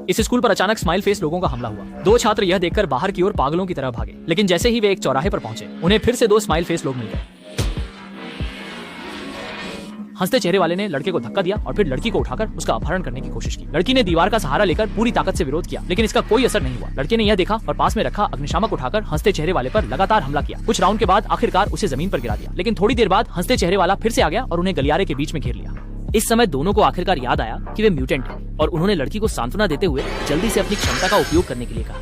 इस स्कूल पर अचानक स्माइल फेस लोगों का हमला हुआ। दो छात्र यह देखकर बाहर की ओर पागलों की तरह भागे, लेकिन जैसे ही वे एक चौराहे पर पहुंचे उन्हें फिर से दो स्माइल फेस लोग मिल गए। हंसते चेहरे वाले ने लड़के को धक्का दिया और फिर लड़की को उठाकर उसका अपहरण करने की कोशिश की। लड़की ने दीवार का सहारा लेकर पूरी ताकत से विरोध किया, लेकिन इसका कोई असर नहीं हुआ। लड़के ने यह देखा और पास में रखा अग्निशामक उठाकर हंसते चेहरे वाले पर लगातार हमला किया। कुछ राउंड के बाद आखिरकार उसे जमीन पर गिरा दिया, लेकिन थोड़ी देर बाद हंसते चेहरे वाला फिर से आ गया और उन्हें गलियारे के बीच में घेर लिया। इस समय दोनों को आखिरकार याद आया कि वे म्यूटेंट हैं और उन्होंने लड़की को सांत्वना देते हुए जल्दी से अपनी क्षमता का उपयोग करने के लिए कहा।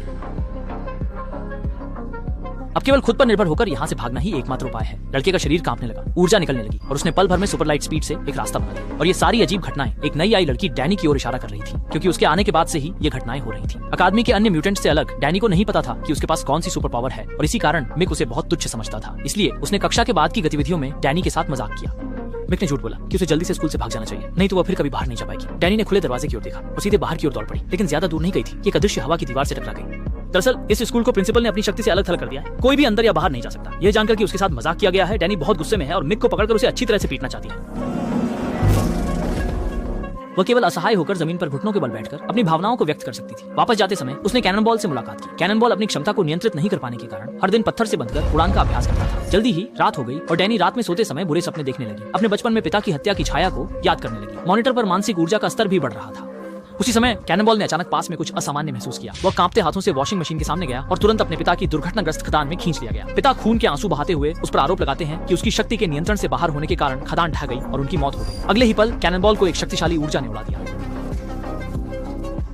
अब केवल खुद पर निर्भर होकर यहाँ से भागना ही एकमात्र उपाय है। लड़के का शरीर कांपने लगा, ऊर्जा निकलने लगी और उसने पल भर में सुपरलाइट स्पीड से एक रास्ता बना लिया। और ये सारी अजीब घटनाएं एक नई आई लड़की डैनी की ओर इशारा कर रही थी, क्योंकि उसके आने के बाद से ही ये घटनाएं हो रही थी। अकादमी के अन्य म्यूटेंट से अलग डैनी को नहीं पता था कि उसके पास कौन सी सुपर पावर है और इसी कारण मिक उसे बहुत तुच्छ समझता था। इसलिए उसने कक्षा के बाद की गतिविधियों में डैनी के साथ मजाक किया। मिक ने झूठ बोला कि उसे जल्दी से स्कूल से भाग जाना चाहिए, नहीं तो वह फिर कभी बाहर नहीं जा पाएगी। डैनी ने खुले दरवाजे की ओर देखा और सीधे बाहर की ओर दौड़ पड़ी, लेकिन ज्यादा दूर नहीं गई थी कि एक अदृश्य हवा की दीवार से टकरा गई। दरअसल इस स्कूल को प्रिंसिपल ने अपनी शक्ति से अलग थलग कर दिया है। कोई भी अंदर या बाहर नहीं जा सकता। यह जानकर कि उसके साथ मजाक किया गया है, डैनी बहुत गुस्से में है और मिक को पकड़कर उसे अच्छी तरह से पीटना चाहती है। वह केवल असहाय होकर जमीन पर घुटनों के बल बैठकर अपनी भावनाओं को व्यक्त कर सकती थी। वापस जाते समय उसने कैनन बॉल से मुलाकात की। कैनन बॉल अपनी क्षमता को नियंत्रित नहीं कर पाने के कारण हर दिन पत्थर से बंधकर उड़ान का अभ्यास करता था। जल्दी ही रात हो गई और डैनी रात में सोते समय बुरे सपने देखने लगी। अपने बचपन में पिता की हत्या की छाया को याद करने लगी। मॉनिटर पर मानसिक ऊर्जा का स्तर भी बढ़ रहा था। उसी समय कैननबॉल ने अचानक पास में कुछ असामान्य महसूस किया। वह कांपते हाथों से वॉशिंग मशीन के सामने गया और तुरंत अपने पिता की दुर्घटनाग्रस्त खदान में खींच लिया गया। पिता खून के आंसू बहाते हुए उस पर आरोप लगाते हैं कि उसकी शक्ति के नियंत्रण से बाहर होने के कारण खदान ढह गई और उनकी मौत हो गई। अगले ही पल कैननबॉल को एक शक्तिशाली ऊर्जा ने उड़ा दिया।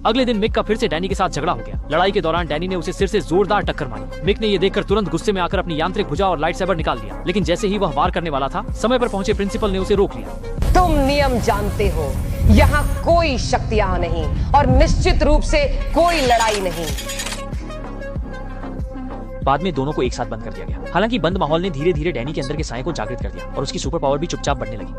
अगले दिन मिक का फिर से डैनी के साथ झगड़ा हो गया। लड़ाई के दौरान डैनी ने उसे सिर से जोरदार टक्कर मारी। मिक ने यह देखकर तुरंत गुस्से में आकर अपनी यांत्रिक भुजा और लाइट सेबर निकाल दिया, लेकिन जैसे ही वह वार करने वाला था, समय पर पहुंचे प्रिंसिपल ने उसे रोक लिया। तुम नियम जानते हो, यहाँ कोई शक्तियां नहीं और निश्चित रूप से कोई लड़ाई नहीं। बाद में दोनों को एक साथ बंद कर दिया गया। हालांकि बंद माहौल ने धीरे धीरे डैनी के अंदर के साए को जागृत कर दिया और उसकी सुपर पावर भी चुपचाप बढ़ने लगी।